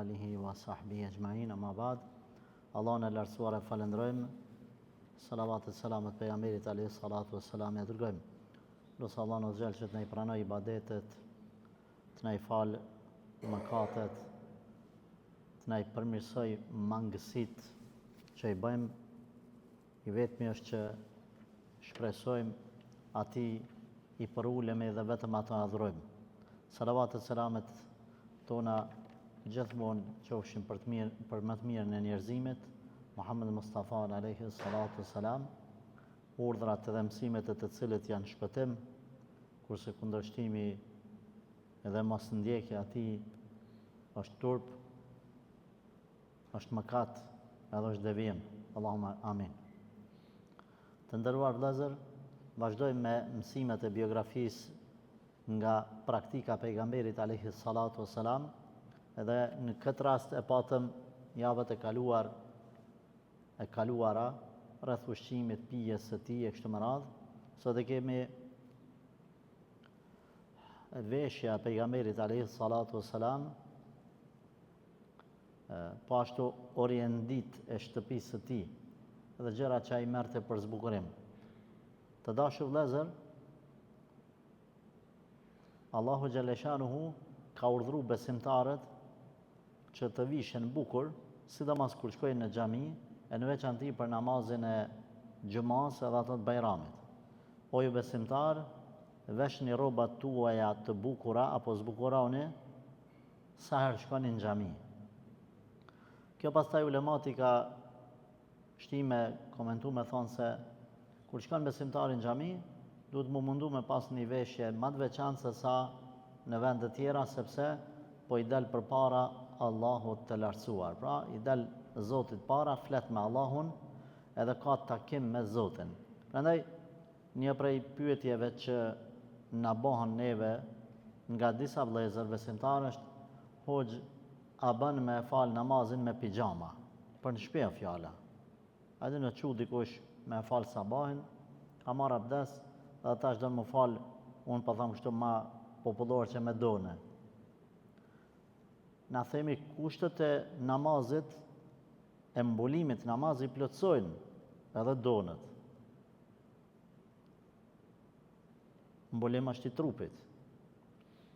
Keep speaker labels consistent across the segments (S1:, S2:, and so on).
S1: alihi wa sahbihi ajma'in, amma ba'd. Allahun e lartësuar e falenderojmë. Salavat e selamet pejgamberit alayhi salatu wassalam ja dërgojmë. Lutë Allahun azh që të na i pranoj ibadetet, të na i fal mëkatet, të na i përmirësoj mangësitë që i bëjmë. I vetmi është që shpresojmë atij i përulemi dhe vetëm ato adhurojmë. Salavat e selamet tona gjithmonë qofshin për më të mirën e njerëzimit, Muhammed Mustafa alayhi salatu wassalam, urdhrat dhe mësimet e të cilët janë shpëtim, kurse kundërshtimi edhe mos ndjekja atij është turp, është mëkat, edhe është devijim. Allahumma amin. Të nderuar vëllezër, vazhdojmë me mësimet e biografisë nga praktika pejgamberit alayhi salatu wassalam, edhe në këtë rast e patëm javët e kaluara rreth ushqimit, pijes së tij e kështu me radhë. Sot e kemi veshja e pejgamberit alayhi salatu wassalam, po ashtu oriendit e shtëpisë së tij dhe gjëra që ai merrte për zbukurim. Të dashur vëllezër, Allahu xhaleshanuhu ka urdhëruar besimtarët që të vishen bukur, sidomos kur shkojnë në xhami, e në veçanti për namazin e xhumas edhe ato të bajramit. O ju besimtar, veshni rrobat tuaja të bukura apo zbukuroni sa herë shkoni në xhami. Kjo pastaj ulemati ka shtime komentu me thonë se kur shkon besimtari në xhami, duhet mu mundu me pas një veshje më të veçantë se sa në vende tjera, sepse po i del përpara Allahut të lartësuar. Pra, i del Zotit para, flet me Allahun, edhe ka takim me Zotin. Prandaj, një prej pyetjeve që na bëhen neve nga disa vëllezër besimtarë është: Hoxh, a bën me fal namazin me pijama? Për në shtëpi fjala. A dhe në çu dikush me fal sabahin, ka marr abdes, dhe tash do të më fal, unë po them kështu ma popullor që me done. Na themi kushtet e namazit, e mbulimit namazit plotësojnë edhe donët. Mbulim është i trupit.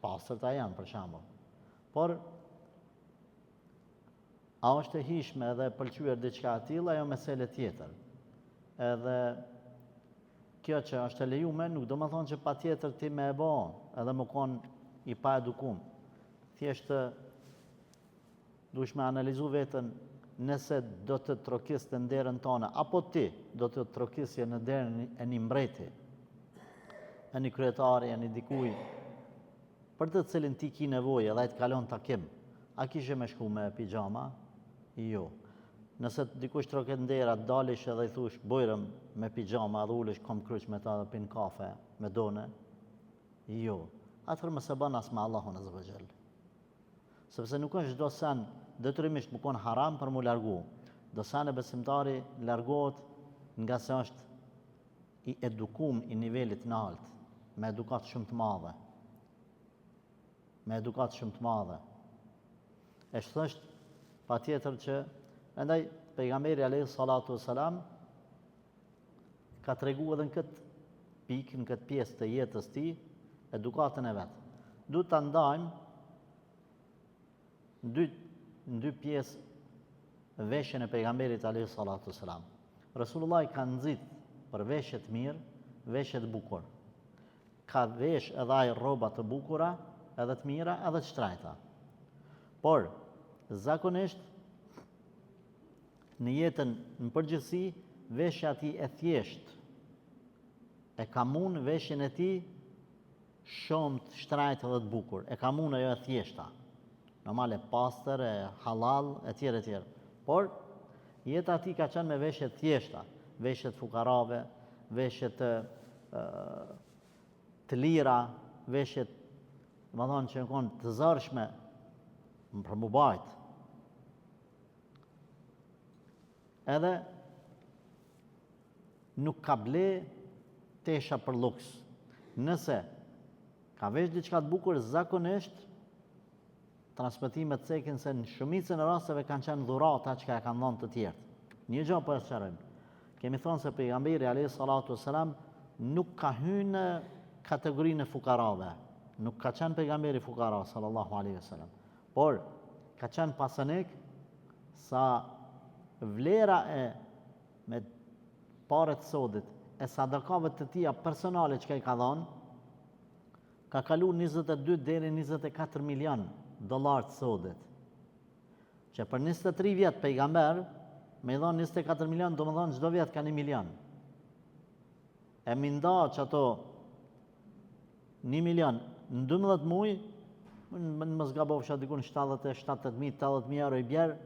S1: Pastërta janë për shembull. Por a është e hishme edhe pëlqyer diçka e tillë, ajo mesele tjetër. Edhe kjo që është e lejuar nuk do të thonë që patjetër ti më e bë, edhe më kon i pa edukum. Thjesht duhesh me analizu veten nëse do të trokiste në derën tonë, apo ti do të trokisje në derën e një mbreti, e një kryetari, e një dikuj, për të cilin ti ki nevojë dhe ai të kalon takim. A kishe me shku me pijama? Jo. Nëse dikush troket në dera, dalish edhe i thush bojrëm me pijama dhe ulesh kom kryq me ta dhe pin kafe me done? Jo. Atëherë mëse bën as me Allahun azza wa jall. Sepse nuk është çdo sen detyrimisht më kon haram për mu largu. Do sen e besimtari largohet nga se është i edukum i nivelit në altë, me edukat shumë të madhe. Me edukat shumë të madhe. E thështë patjetër që andaj pejgamberi alayhi salatu wassalam ka treguar edhe në këtë pikë, në këtë pjesë të jetës tij, edukatën e vet. Duhet ta ndajmë në dy pjesë veshjen e pejgamberit alayhi salatu wassalam. Resulullah ka nxit për veshje të mirë, veshje të bukur. Ka vesh edhe ai rroba të bukura, edhe të mira, edhe të shtrejta. Por zakonisht në jetën në përgjithësi, veshja e tij e thjesht e ka mund veshjen e tij shumë të shtrejtë edhe të bukur. E ka mund ajo e thjeshta. Normal e pastër, e halal, e tjerë e tjerë. Por jeta e tij ka qenë me veshje të thjeshta, veshje të fukarave, veshje të lira, veshje më thonë që në të zërshme për mu bajt. Edhe nuk ka ble tesha për luks. Nëse ka vesh diçka të bukur, zakonisht transmetimet cekin se në shumicën e rasteve kanë qenë dhurata që ka kanë dhënë të tjerë. Një gjë po e sqarojmë. Kemi thonë se pejgamberi alayhi salatu wassalam nuk ka hyrë në kategorinë e fukarave. Nuk ka qenë pejgamberi fukara sallallahu alaihi wasallam. Por ka qenë pasanik sa vlera e me paret sodit e sadakave të tia personale që ka i ka dhënë ka kalu 22 deri 24 milion dollar të sodit. Që për 23 vjet pejgamber me i dhënë 24 milion, do më dhënë çdo vjet ka 1 milion. E mi nda që ato 1 milion në 12 muaj, më zgabofsha dikun 70.000 euro i bjerë,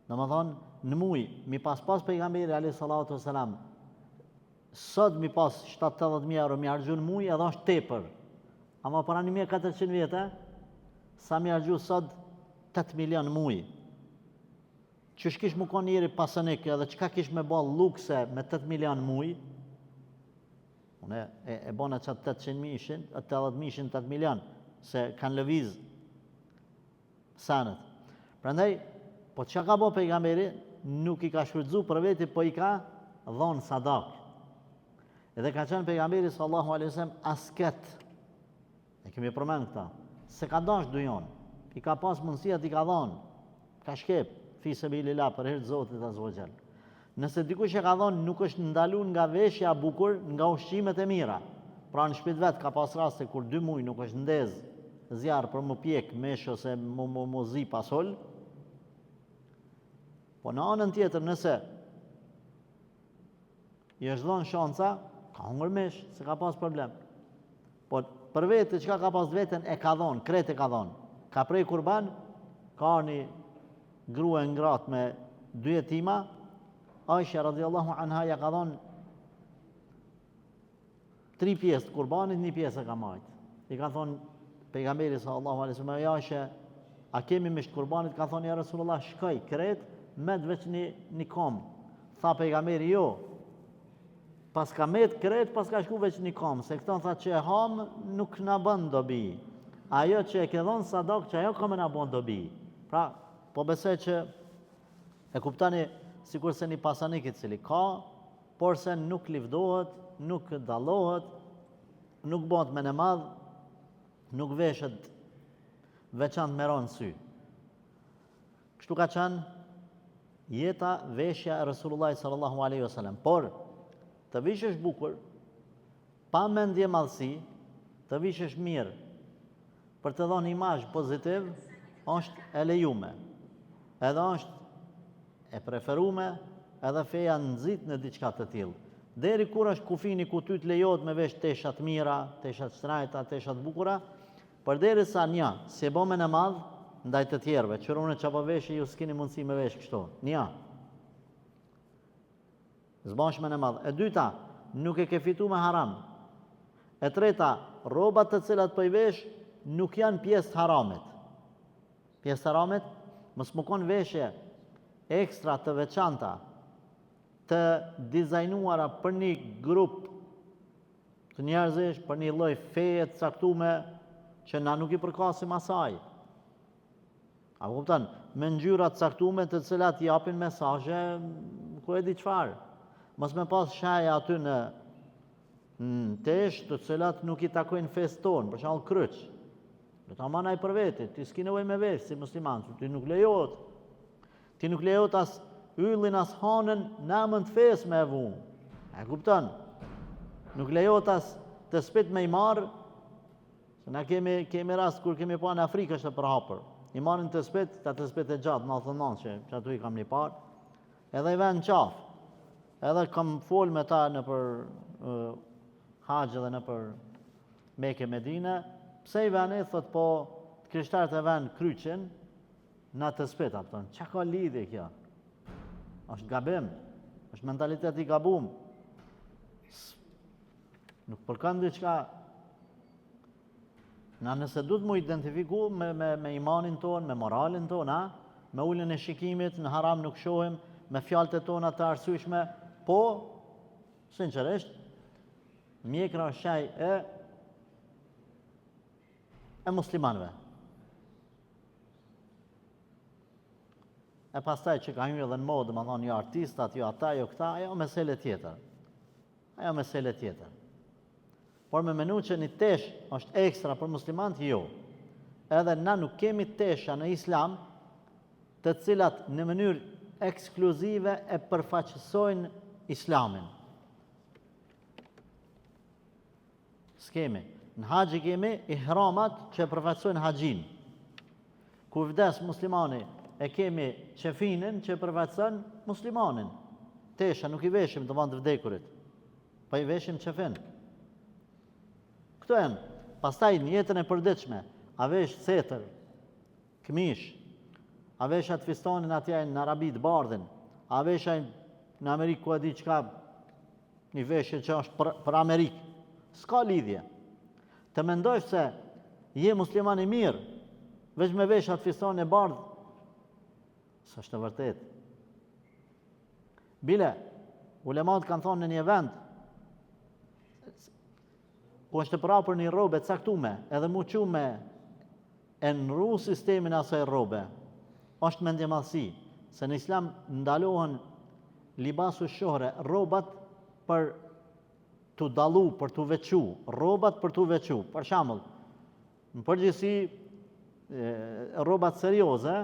S1: do më thonë, në muaj, mi pas pejgamberi alayhi salatu wassalam, sot mi pas 70.000 euro mi harxhu në muaj, edhe është tepër. Ama para 1400 vjetë, sa mi harxhu sot 8 milion në muaj. Qysh kish më konë njëri pasanik edhe qka kish me bë lukse me 8 milion në muaj, unë e bona qatë 800.000 ishin, 80.000 ishin 8 milion, se kanë lëviz sanët. Prandaj, po që ka bo pejgamberi, nuk i ka shfrytzu për veti, po i ka dhonë sadak. Edhe ka qenë pejgamberi sallallahu alaihi wasallam asket, e kemi përmend këta, se ka dash dujon, i ka pas mundësia t'i ka dhonë, ka shkep, fi sabilillah për hir të Zotit azza wa jall. Nëse dikush e ka dhonë, nuk është ndaluar nga veshja bukur, nga ushqimet e mira. Pra në shtëpi vet ka pas raste kur 2 muaj nuk është ndez zjarr për më pjek mesh ose më zi pasol. Po në anën tjetër, nëse i është dhënë shanca, ka hungër mesh, se ka pas problem. Po për vete, çka ka pas veten e ka dhënë, krejt e ka dhënë. Ka prej kurban, ka një grua ngratë me 2 jetima, Aisha radhiyallahu anha ja ka dhënë 3 pjesë të kurbanit, 1 pjesë e ka marrë. I ka thonë pejgamberi sallallahu alaihi wasallam, ja Aisha, a kemi misht kurbanit? Ka thonë ja Rasulullah, shkoj krejt med veç një kom. Tha pejgamberi jo. Pas ka med krejt, pas ka shku veç një kom, se këton tha që e ham nuk na bën dobi. Ajo që e ke dhënë sadak që ajo ka më na bën dobi. Pra, po besoj që e kuptani sikur se një pasanik i cili ka, por se nuk livdohet, nuk dallohet, nuk bëhet me në madh, nuk veshet veçant me ronë sy. Kështu ka qenë jeta veshja e Rasulullah sallallahu alaihi wasallam. Por të vishesh bukur, pa mendje madhësi, të vishesh mirë, për të dhënë imazh pozitiv, është e lejume. Edhe është e preferume, edhe feja nxit në diçka të tillë. Deri kur është kufini ku ty të lejohet me vesh tesha të mira, tesha të shtrajta, tesha të bukura, përderisa një, si e bë me në madh ndaj të tjerëve, që unë çapo veshë ju s'keni mundësi me vesh kështu. Një. Zbash me në madh. E dyta, nuk e ke fitu me haram. E treta, rrobat të cilat po i vesh nuk janë pjesë të haramit. Pjesë të haramit, mos më kon veshje ekstra të veçanta, të dizajnuara për një grup të njerëzish, për një lloj feje të caktuar që na nuk i përkasim asaj. A kupton? Me ngjyra të caktuara të cilat japin mesazhe ku e di çfarë. Mos më pas shaja aty në tesh të cilat nuk i takojnë fesë tonë, për shembull kryq. Do ta manaj për vete, ti s'ke nevojë me vesh si musliman, ti nuk lejohet. Ti nuk lejohet as yllin as hanën në amën të fesë me vu. E kupton? Nuk lejohet as të spit me i marë, se na kemi rast kur kemi pa në Afrikë është të përhapër. I marrin të spit e gjatë, 99 që atu i kam një parë, edhe i ven në qafë. Edhe kam fol me ta në për haqë dhe në për Mekë Medine, pse i ven e thot po të krishtarët e ven kryqin në të spit, apëton. Qa ka lidhje kjo? Është gabim, është mentalitet i gabum. Nuk përkan diçka. Na nëse du të mu identifiku me imanin tonë, me moralin tonë, me ullin e shikimit, në haram nuk shohim, me fjalët e tona të arsyeshme, po, sinqerisht, mjekra është shaj e muslimanëve. E pastaj që ka hyrë edhe në modë, më thonë, jo artistat, jo ata, jo këta, ajo mesele tjetër. Ajo mesele tjetër. Por me menu që një tesh është ekstra për muslimant, jo. Edhe na nuk kemi tesha në islam të cilat në mënyrë ekskluzive e përfaqësojnë islamin. S'kemi. Në haxhi kemi ihramat që përfaqësojnë haxhin. Ku vdes muslimani, e kemi qefinin që përfaqëson muslimanin. Tesha nuk i veshim të vend të vdekurit, po i veshim qefin. Këto janë. Pastaj në jetën e përditshme, a vesh setër, këmish, a vesh atë fistonin atje në Arabi të bardhin, a vesh në Amerikë ku e di çka, një veshje që është për Amerikë. S'ka lidhje. Të mendojsh se je musliman i mirë, veç me vesh atë fistonin e bardh, s'është e vërtet. Bile, ulemat kanë thonë në një vend, ku është të prapër një robe caktume, edhe mu qume e nru sistemin asaj robe, është mendje madhësi, se në islam ndalohen libasu shohre, robat për të dalu, për të veçu, robat për të veçu. Për shembull, në përgjithësi, robat serioze,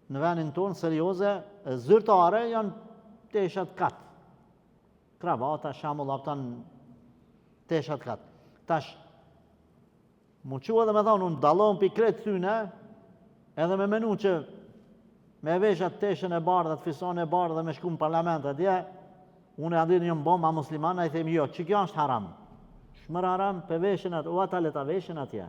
S1: në vendin tonë serioze, zyrtare janë teshat katë. Kravata, shembull, apëtan teshat katë. Tash, mu qua dhe me thonë, unë dalon për i kretë tyne, edhe me menu që me veshat teshën e bardhë, atë fisonë e bardhë dhe me shku në parlament atje, unë e andin një mbom a muslimana, i themi jo, që kjo është haram. Shmër haram, për veshin atë, u ata le ta veshin atje.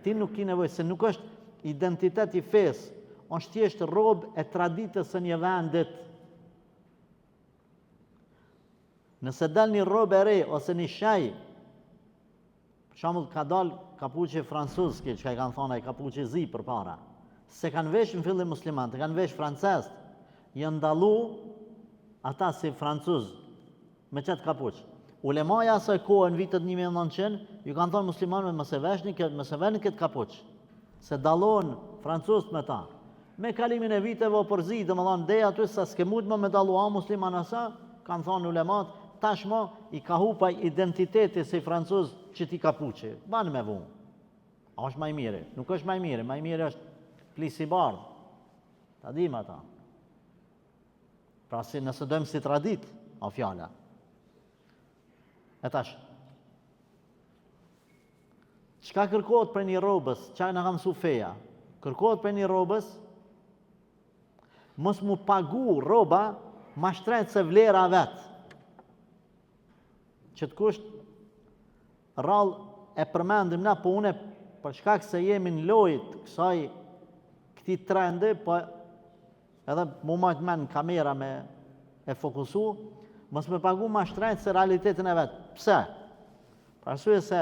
S1: Ti nuk ki nevoj, se nuk është identitet i fesë, është thjesht robë e traditës së një vendit. Nëse dal një robë e re, ose një shaj, për shembull ka dal kapuqe francuzki, që ka i kanë thonë ai kapuqe zi për para, se kanë vesh në fillim musliman, të kanë vesh francesët, janë ndalu ata si francuz, me qëtë kapuq. Ulemaja asaj kohë në vitet 1900, ju kanë thonë muslimanëve mëse veshni këtë kapuq, se dalon francuzët me ta. Me kalimin e viteve o përzi, dhe më thonë, deja aty sa s'ke mujt më me dalu a musliman asa, kanë thonë ulemat, tashmo i ka hupaj identiteti si francuz që ti kapuqe. Banë me vunë. A është maj mire? Nuk është maj mire është plisi bardë. Ta dim ata. Pra si nëse dojmë si tradit, a fjala. E tash, qka kërkohet për një robës, qaj në kam su feja, kërkohet për një robës, mos mu pagu roba ma shtrejt se vlera vetë. Që të kusht rall e përmendim na, po une për shkak se jemi në lojt kësaj këti trendi, po edhe mu majtë men në kamera me e fokusu, mos me pagu ma shtrejt se realitetin e vetë. Pse? Për arsye se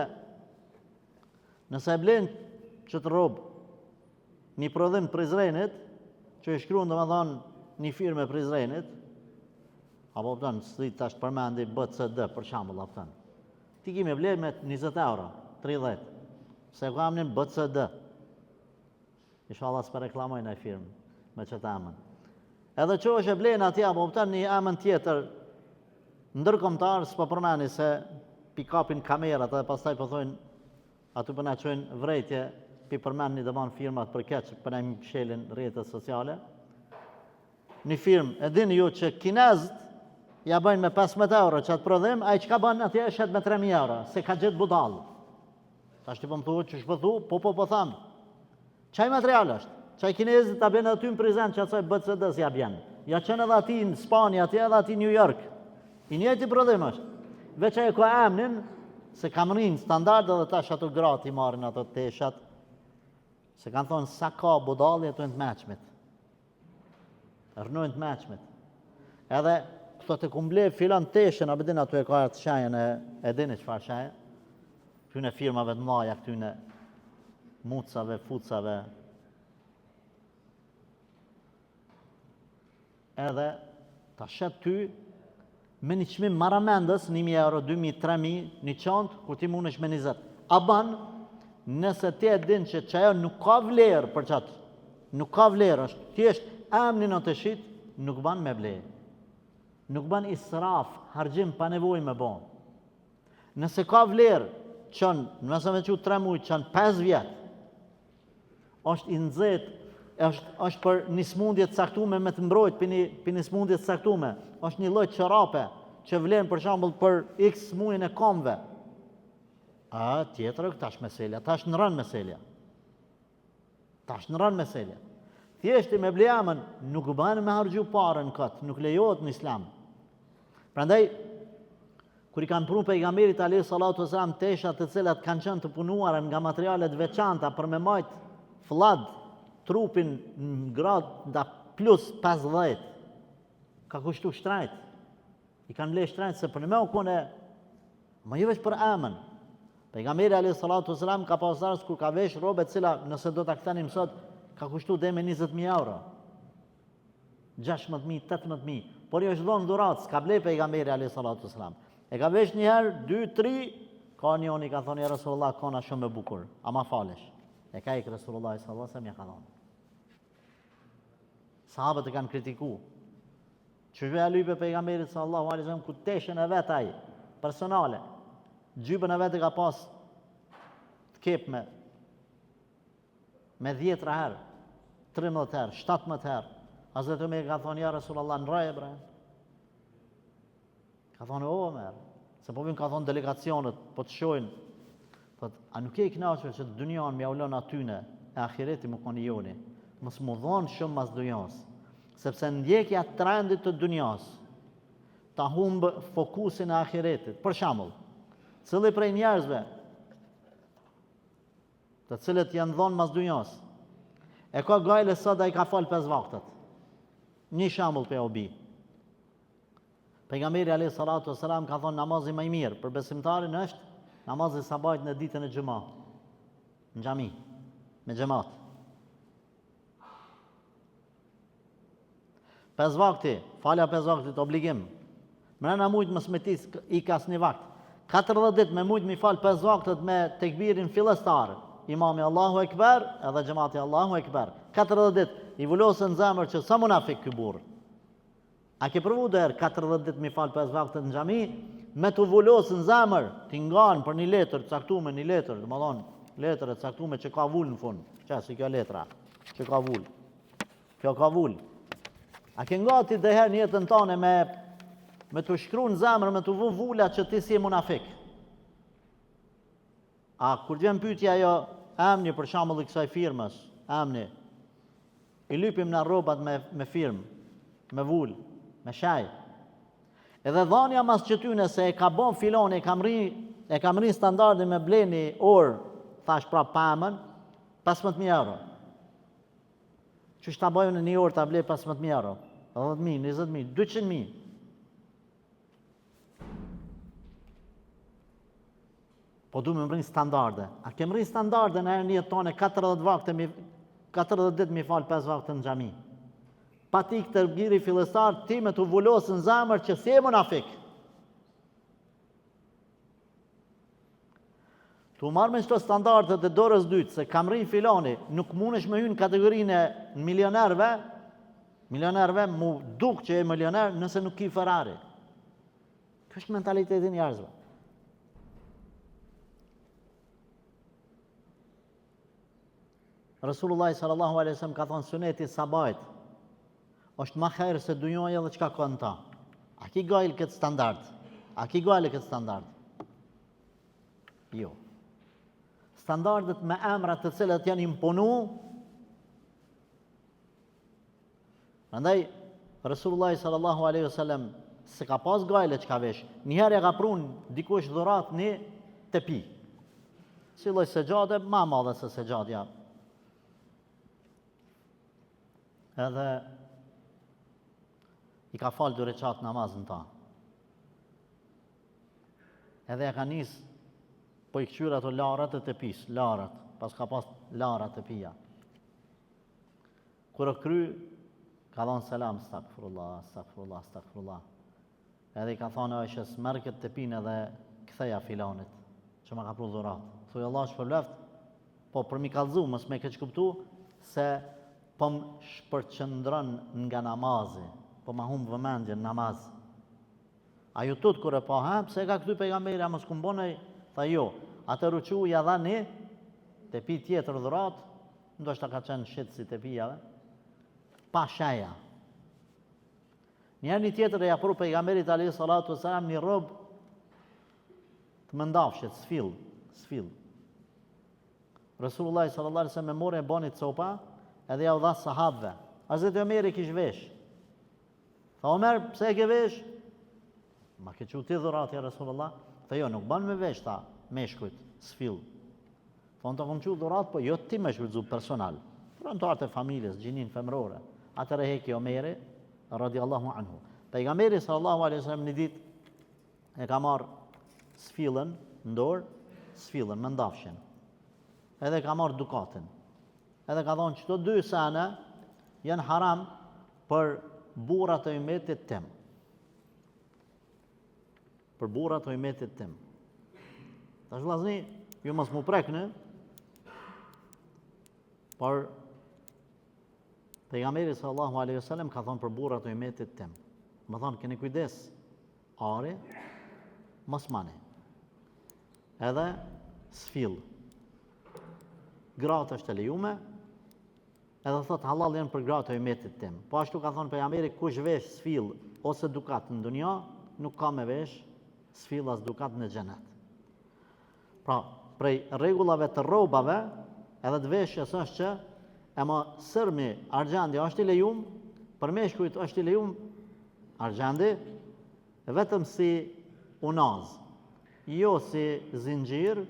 S1: nëse e blen që të robë një prodhim Prizrenit, që i shkruan domethënë një firmë e Prizrenit, apo pëtën, së tash përmendi BCD, për shambull, apëtën. Ti kime ble me 20 euro, 30, se ku amnin BCD. Inshallah s'pe reklamojnë e firmë, me qëtë amën. Edhe që është e blenë atje, apo pëtën një amën tjetër, ndërkombëtar, s'po përmeni se pikapin kamerat, edhe pastaj përthojnë, aty përna qojnë vrejtje, pi përmeni dhe banë firmat për keqë, përna i mshelin rrjetet sociale. Një firmë, e dini ju që kinezët, ja bëjnë me 15 euro që atë prodhim, a i qka bënë atje shet me 3.000 euro, se ka gjithë budalë. Ta shti po më thuhet që shpëthu, po thamë. Qaj material është? Qaj kinezit ta bëjnë aty në prizent që atësoj BCD s'ja bjenë. Ja qenë edhe ati në Spani, atje edhe ati New York. I njëjti prodhim është. Veç e ko emnin, se kam rinë standard edhe tash ato grati marrin ato teshat, se kanë thonë sa ka budalë jetu në të meqmit. Rënojnë të meqmit. Edhe këto të kumble filan teshën, a bedin ato e ka të shajen e dini qëfar shajen, këtyne firmave të maja, këtyne mucave, fucave. Edhe ta shet ty me një qmim maramendës, 1.000 euro, 2.000, 3.000, një qantë, kur ti mund është me 20. A banë, nëse ti e din që ajo nuk ka vlerë për qatë, nuk ka vlerë, është thjesht emnin o të shit, nuk ban me ble. Nuk ban israf, hargjim pa nevojë me bon. Nëse ka vlerë, qënë, nëse me që 3 mujtë, qënë 5 vjetë, është i nëzet, është për një smundje të caktume me të mbrojt, për një smundje të caktume, është një lloj çarape që vlen për shembull për x mujën e komve. A tjetër tash meselja, tash në rën meselja. Tash në rën meselja. Thjesht me bleamën nuk bën me harxhu parën kët, nuk lejohet në Islam. Prandaj kur i kanë punu pejgamberit alayhi salatu wasalam tesha të cilat kanë qenë të punuara nga materiale të veçanta për me majt fllad trupin në grad nda plus 50, ka kushtu shtrajt. I kanë ble shtrajt se për me u kone, më jo veç për amën. Pejgamberi alayhi salatu wasalam ka pasur kur ka vesh robe cila nëse do ta kthenim sot ka kushtu dhe me 20.000 euro. 16.000, 18.000. Por jo është dhonë dhurat, s'ka ble pejgamberi alayhi salatu wasalam. E ka vesh një herë, 2, 3, ka njoni ka thonë, ja Rasulullah, kona shumë e bukur, ama falesh. E ka ikë Rasulullah sallallahu alaihi wasallam ja ka thonë. Sahabët e kanë kritiku. Që shve a lype pejgamberit sallallahu alaihi wasallam ku teshen e vet ai, personale. Gjybën e vet e ka pas të kep me 10 herë, 13 herë, 17 herë. Hazreti Omer ka thonë, ja Rasulullah, në raje bre. Ka thonë, o Omer, se po vim ka thonë delegacionet, po të shojnë, a nuk e i knaqër që të dynjan me aulon atyne, e ahireti më koni joni, mos më dhonë shumë mas dynjas, sepse ndjekja trendit të dynjas, ta humbë fokusin e ahiretit. Për shembull, cili prej njerëzve, të cilët janë dhonë mas dynjas, e ka gajle sot a i ka falë 5 vaktet. Një shembull për obi. Pejgamberi alayhi salatu wasalam ka thonë namazi më i mirë për besimtarin është namazi sabahit në ditën e xhumat, në xhami, me xhamat. 5 vakte, falja 5 vakte të obligim. Mrena mujt mos me tis i kas një vakt. 40 ditë me mujt mi fal 5 vaktet me tekbirin fillestar. Imami Allahu Ekber edhe xhamati Allahu Ekber. 40 ditë i vulosën zemër që sa munafik ky burr. A ke provu der 40 ditë mi fal 5 vakte në xhami me të vulosën zemër, ti ngan për një letër caktuar, një letër, domethënë letër e caktuar që ka vul në fund. Çfarë si kjo letra? Që ka vul. Kjo ka vul. A ke ngati dhe herë në jetën tënde me të shkruar në zemër, me të vu vula që ti si je munafik? A kur vjen pyetja ajo emni për shembull i kësaj firmës, emni, i lypim në rrobat me firmë, me vul, me shaj. Edhe dhanja mas qëtyne se e ka bon filoni, e kam ri standardin me bleni orë, thash pra pamën, 15.000 euro. Që shta bojën në një orë ta ble 15.000 euro, 10.000, 20.000, 200.000. Po du me më rrinë standarde. A kem rrinë standarde në herë një tone 40 ditë mi falë 5 vakte në xhami. Pa ti këtë gjiri fillestar, ti me të vullosë në zemër që si e munafik. Tu marrë me qëto standardet e dorës dytë, se kam rrinë filoni, nuk mundesh me hynë kategorinë e milionerve mu duk që e milioner nëse nuk ki Ferrari. Kjo është mentalitetin njerëzve. Rasulullah sallallahu alaihi wasallam ka thonë suneti sabajt është më herë se dunjoja dhe çka ka në ta. A ki gajlë këtë standard? A ki gajlë këtë standard? Jo. Standardet me emrat të cilat janë imponu. Prandaj Rasulullah sallallahu alaihi wasallam se ka pas gajlë çka vesh. Njëherë ka prun dikush dhurat një tepi. Si lloj segjade më e madhe se segjadja. Edhe i ka falë 2 rekat namazën ta. Edhe e ka njës po i këqyra ato larat e të pis, larat, pas ka pas larat e pia. Kër o kry, ka thonë selam, stakfirullah, stakfirullah, stakfirullah. Edhe i ka thonë është mërket të pinë edhe këtheja filanit, që ma ka pru dhurat. Thuj Allah shpërbleft, po për mi kalzu, mës me keq kuptu, se po më shpërqendron nga namazi, po ma humb vëmendjen namaz. A ju tut kur e pa, pse ka këtu pejgamberi, a mos kumbonej? Tha jo, atë ruqu ja dha një, te pi tjetër dhurat, ndoshta ka qenë shit si te pijave, pa shaja. Një tjetër e japru pejgamberit alayhi salatu wasalam një rob të mëndafshet, sfill. Resulullah sallallahu alaihi wasallam e mori e bani copa, edhe ja u dha sahabëve. Hazreti Omeri kish vesh. Tha Omer, pse e ke vesh? Ma ke qu ti dhurat, ja Resulullah? Tha jo, nuk ban me vesh, tha, meshkujt, sfill. Tha, unë të kom qu dhurat, po jo ti me shvërdzu personal. Pra në të artë e familjes, gjinin femrore. Atër e heki Omeri, radiallahu anhu. Pejgamberi sallallahu alaihi wasallam një dit e ka marrë sfillën, ndorë, sfillën, më ndafshin. Edhe ka marrë dukatin. Edhe ka thonë qëto 2 sene janë haram për burrat e umetit tim. Për burrat e umetit tim. Tash vllazni, ju mos mu prekni, por pejgamberi sallallahu alaihi wasallam ka thonë për burrat e umetit tim. Më thonë, keni kujdes, ari, mos mani. Edhe sfill. Gratë është e lejume, edhe thot halal janë për gratë e umetit tim. Po ashtu ka thonë pejgamberi, kush vesh sfill ose dukat në dunja, nuk ka me vesh sfill as dukat në xhenet. Pra, prej rregullave të rrobave, edhe të veshjes është që ema sërmi, argjandi është i lejum, për meshkujt është i lejum argjandi, vetëm si unaz, jo si zinxhir,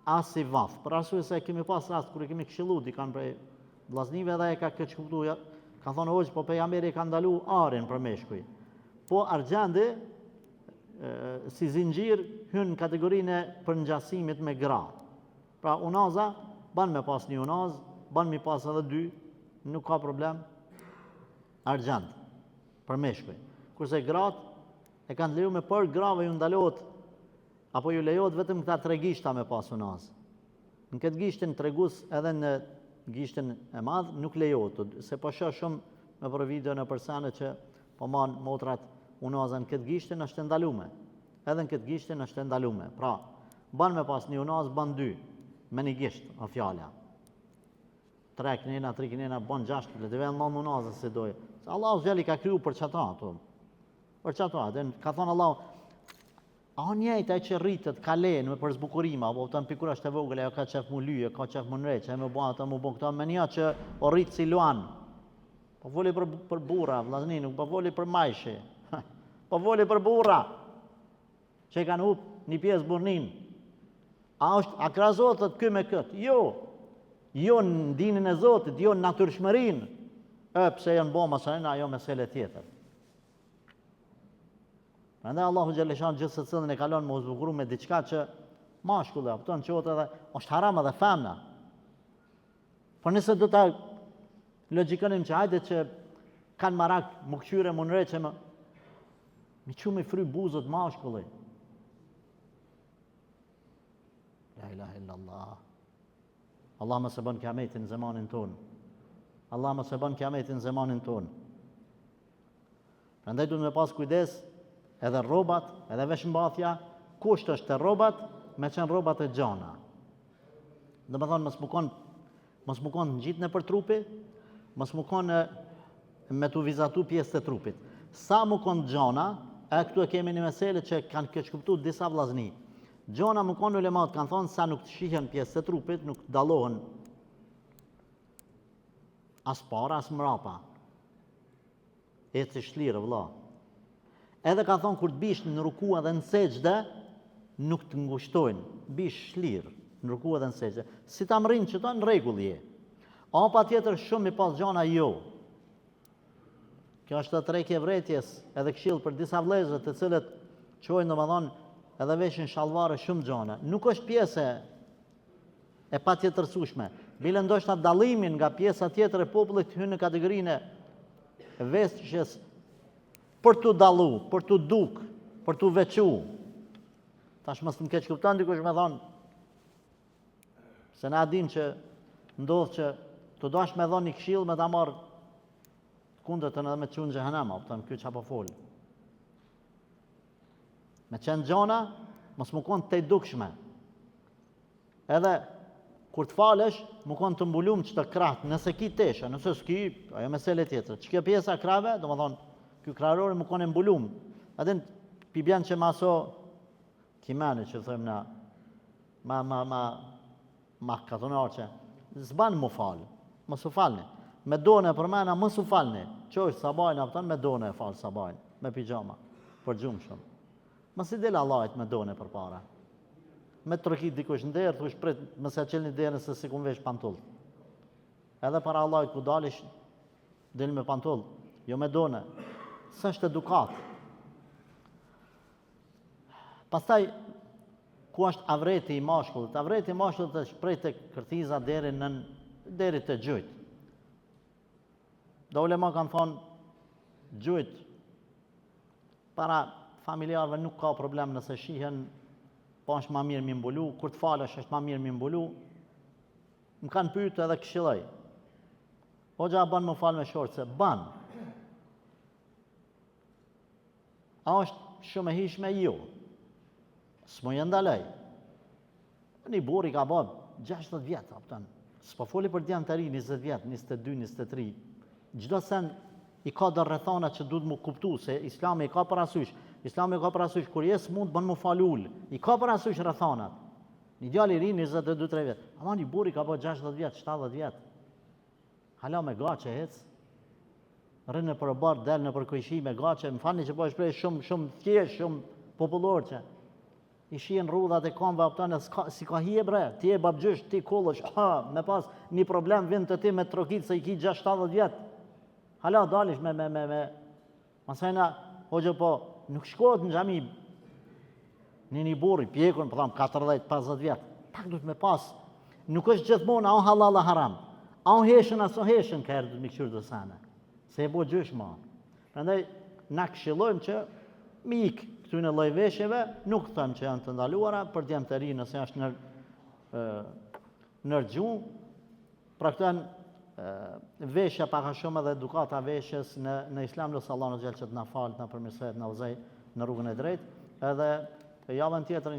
S1: as si vaf. Për arsye se kemi pas rast kur i kemi këshillu dikan prej vllaznive dhe e ka këtë kuptu, ka thonë hoxh, po pejgamberi ka ndalu arin për meshkuj. Po argjandi si zinxhir hyn në kategorinë e përngjasimit me gra. Pra unaza ban me pas një unaz, ban mi pas edhe 2, nuk ka problem. Argjand për meshkuj. Kurse gratë e kanë leju me për grave ju ndalohet apo ju lejohet vetëm këta 3 gishta me pas unaz. Në këtë gishtin tregus edhe në gishtin e madh nuk lejohet, se po shoh shumë në për video në persane që po marrin motrat unazën në këtë gishtin është ndalume. Edhe në këtë gishtin është ndalume. Pra, ban me pas një unaz, ban 2 me një gisht, o fjala. 3 kinena, 3 kinena, ban 6, le të vjen në unazën si dojë. Se Allahu xheli ka kriju për çata ato. Për çata, ka thonë Allahu, a njëjtë ai që rritet ka lenë me për zbukurime, apo të në pikura është e vogël, ajo ka qef mu lyje, ka qef mu nreqe, e me bo ata mu bo këta, me një që o rritë si luan. Po voli për burra, vllazni, nuk po voli për majshi. Po voli për burra, që i kanë hup një pjesë burnin. A krazohet ky me këtë? Jo në dinin e Zotit, jo në natyrshmërinë. Pse janë bo masanina, ajo mesele tjetër. Prandaj Allahu xhaleshan gjithë secilin e kalon me u zbukuru me diçka që mashkulli apo qohet edhe është haram edhe femna. Por nëse do ta logjikonim që hajde që kanë marak më kqyre më nreqe mi qumë i fry buzët mashkulli. La ilaha illallah. Allah më se bën kiametin në zemanin ton. Allah më se bën kiametin në zemanin ton. Prandaj duhet me pas kujdes edhe rrobat, edhe veshmbathja, kusht është të rrobat, me qenë rrobat e gjana. Dhe me thonë, mos më konë në gjitë në për trupi, mos më konë me të vizatu pjesë të trupit. Sa më konë gjana, e këtu e kemi një mesele që kanë keqkuptu disa vllazni. Gjana më konë ulemat kanë thonë, sa nuk të shihen pjesë të trupit, nuk dalohen as para, as mrapa. E të shlirë, vëlla. Edhe ka thonë, kur të bish në ruku edhe në sejdë, nuk të ngushtojnë, bish shlirë në ruku edhe në sejdë. Si ta më rinë që ta në regull je. A pa tjetër shumë i pas gjana jo. Kjo është të trekje vretjes edhe këshill për disa vlezët të cilët qojnë në më thonë edhe veshin shalvare shumë gjana. Nuk është pjesë e pa tjetërsushme. Bile ndoshta dalimin nga pjesa tjetër e popullit hynë në kategorinë e veshjes për të dalu, për të duk, për të veçu. Tash mos më keq kupton dikush me thonë, se na dim që ndodh që të dash me dhoni një këshill me ta marr kundërtën edhe me të çunë në xhehenam, kupton, ky çapo fol. Me qenë gjona, mos më konë të dukshme. Edhe, kur të falesh, më konë të mbulum që të kratë, nëse ki tesha, nëse s'ki, ajo mesele tjetër. Që kjo pjesa krave, do më thonë, kjo krarori më konë mbulum. Edhe, pi bjen që ma so, kimeni që thëmë na, ma katonar që, zbanë më falë, më su falni. Me done për mena, më su falni. Që është sabajnë, apëton, me done e falë sabajnë, me pijama, për gjumë shumë. Më si del Allahit me done për para. Me të rëkit dikush në derë, thush prit, mëse qelni derën se si ku vesh pantull. Edhe para Allahit ku dalish, del me pantull, jo me done. Së është edukat. Pastaj, ku është avreti i mashkullit? Avreti i mashkullit është prej të kërtiza deri të gjujt. Do ulema kanë thonë, gjujt, para familjarëve nuk ka problem nëse shihen, po është ma mirë mi mbulu, kur të falesh është ma mirë mi mbulu, më kanë pyet edhe këshilloj. Hoxha ban më falë me shortë, se ban. A është shumë e hishme jo. S'mo jë ndalej. Një buri ka bon 60 vjetë, s'po foli për djemë të ri, 20 vjetë, 22, 23. Gjdo sen i ka dhe rrethana që duhet mu kuptu, se Islami i ka parasysh. Islami i ka parasysh, kur jes mund, bën mu falull. I ka parasysh rrethanat. Një djali i ri, 22-23 vjetë. Ama një buri ka bon 60 vjetë, 70 vjetë. Hala me gache hec. Rënë për barë, delë në për kojshi me gache. Më falni që po e shprej shumë thjesht, shumë popullor që. I shien rrudhat e kamve, apëtane, si ka hije bre, ti e babgjysh, ti kullësh, me pas një problem vind të ti me trokit se i ki 60 vjetë. Hala dalish me. Masajna, hoqë po, nuk shkohet në gjami një buri, pjekun, për thamë, 40-50 vjetë. Pak du të me pas, nuk është gjithmonë, a o halal a haram. A o heshën, a so heshën, ka erë du të mi këshyrë të sene. Se e bo gjysh ma. Prandaj, na këshillojmë që mi ikë këtyne lloj veshjeve, nuk thëmë që janë të ndaluara, për djemë të ri nëse është nërgju, pra këtën veshja paka shumë edhe edukata veshjes në Islam, lësë Allah në gjelë që të na falë, të na përmirësohet, na udhëzoj në rrugën e drejtë, edhe javën tjetër